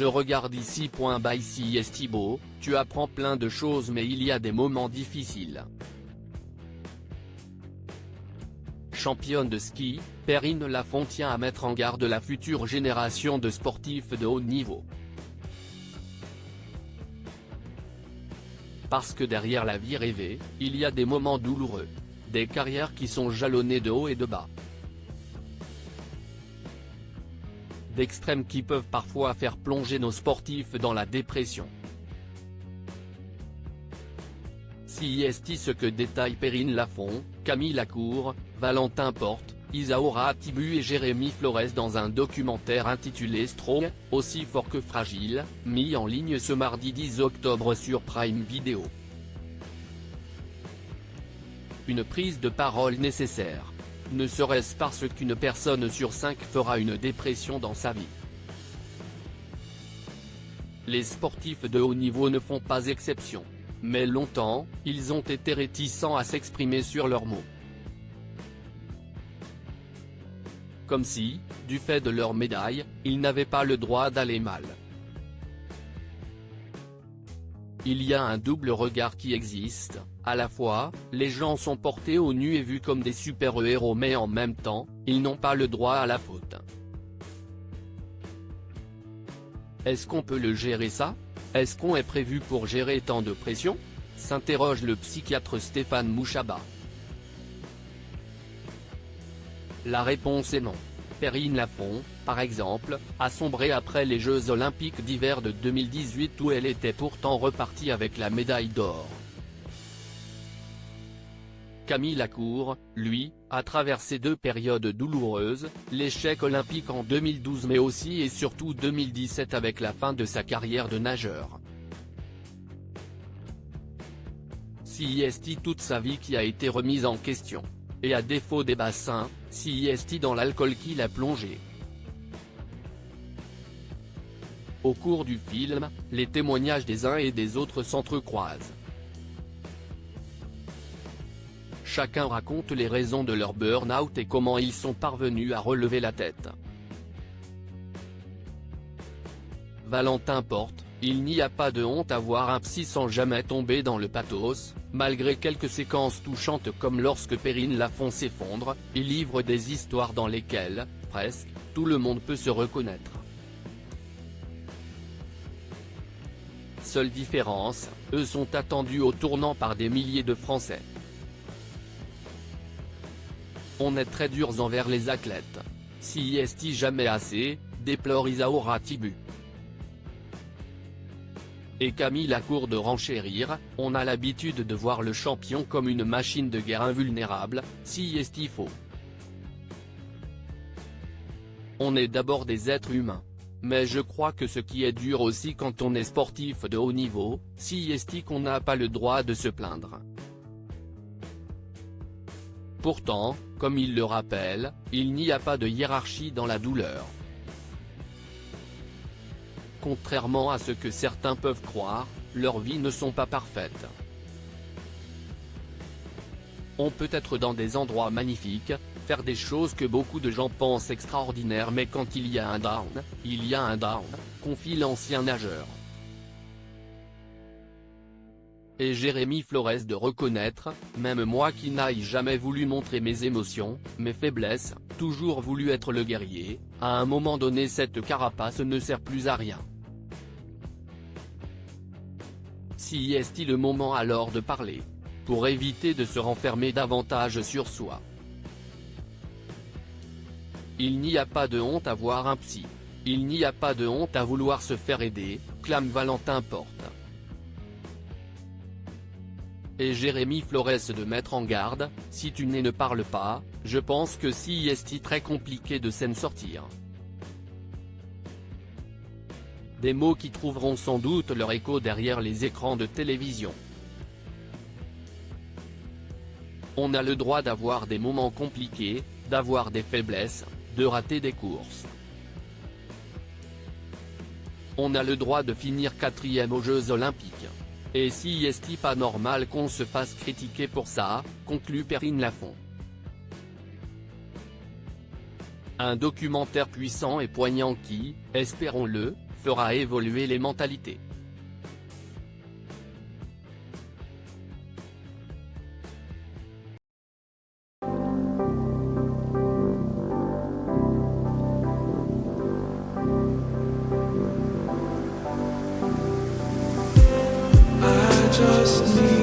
Je regarde ici. By CIS Thibaut, tu apprends plein de choses mais il y a des moments difficiles. Championne de ski, Perrine Lafont tient à mettre en garde la future génération de sportifs de haut niveau. Parce que derrière la vie rêvée, il y a des moments douloureux. Des carrières qui sont jalonnées de haut et de bas. D'extrêmes qui peuvent parfois faire plonger nos sportifs dans la dépression. CIST ce que détaillent Perrine Lafont, Camille Lacour, Valentin Porte, Isaura Atibu et Jérémy Flores dans un documentaire intitulé Strong, aussi fort que fragile, mis en ligne ce mardi 10 octobre sur Prime Video. Une prise de parole nécessaire. Ne serait-ce parce qu'une personne sur 5 fera une dépression dans sa vie. Les sportifs de haut niveau ne font pas exception. Mais longtemps, ils ont été réticents à s'exprimer sur leurs mots. Comme si, du fait de leur médaille, ils n'avaient pas le droit d'aller mal. Il y a un double regard qui existe, à la fois, les gens sont portés au nu et vus comme des super-héros mais en même temps, ils n'ont pas le droit à la faute. Est-ce qu'on peut le gérer ça? Est-ce qu'on est prévu pour gérer tant de pression? S'interroge le psychiatre Stéphane Mouchaba. La réponse est non. Perrine Lafont, par exemple, a sombré après les Jeux Olympiques d'hiver de 2018 où elle était pourtant repartie avec la médaille d'or. Camille Lacour, lui, a traversé deux périodes douloureuses, l'échec olympique en 2012 mais aussi et surtout 2017 avec la fin de sa carrière de nageur. CIST toute sa vie qui a été remise en question. Et à défaut des bassins, CIST dans l'alcool qui l'a plongé. Au cours du film, les témoignages des uns et des autres s'entrecroisent. Chacun raconte les raisons de leur burn-out et comment ils sont parvenus à relever la tête. Valentin Porte, il n'y a pas de honte à voir un psy sans jamais tomber dans le pathos, malgré quelques séquences touchantes comme lorsque Perrine Lafont s'effondre, il livre des histoires dans lesquelles, presque, tout le monde peut se reconnaître. Seule différence, eux sont attendus au tournant par des milliers de Français. On est très durs envers les athlètes. CIST jamais assez, déplore Isaura Atibu. Et Camille Lacour de renchérir, on a l'habitude de voir le champion comme une machine de guerre invulnérable, CIST faux. On est d'abord des êtres humains. Mais je crois que ce qui est dur aussi quand on est sportif de haut niveau, CIST qu'on n'a pas le droit de se plaindre. Pourtant, comme il le rappelle, il n'y a pas de hiérarchie dans la douleur. Contrairement à ce que certains peuvent croire, leurs vies ne sont pas parfaites. On peut être dans des endroits magnifiques, faire des choses que beaucoup de gens pensent extraordinaires mais quand il y a un down, il y a un down, confie l'ancien nageur. Et Jérémy Flores de reconnaître, même moi qui n'aille jamais voulu montrer mes émotions, mes faiblesses, toujours voulu être le guerrier, à un moment donné cette carapace ne sert plus à rien. CIST le moment alors de parler. Pour éviter de se renfermer davantage sur soi. Il n'y a pas de honte à voir un psy. Il n'y a pas de honte à vouloir se faire aider, clame Valentin Porte. Et Jérémy Flores de mettre en garde, si tu ne parles pas, je pense que CIST très compliqué de s'en sortir. Des mots qui trouveront sans doute leur écho derrière les écrans de télévision. On a le droit d'avoir des moments compliqués, d'avoir des faiblesses, de rater des courses. On a le droit de finir 4e aux Jeux Olympiques. Et CIST pas normal qu'on se fasse critiquer pour ça, conclut Perrine Lafont. Un documentaire puissant et poignant qui, espérons-le, fera évoluer les mentalités. I just need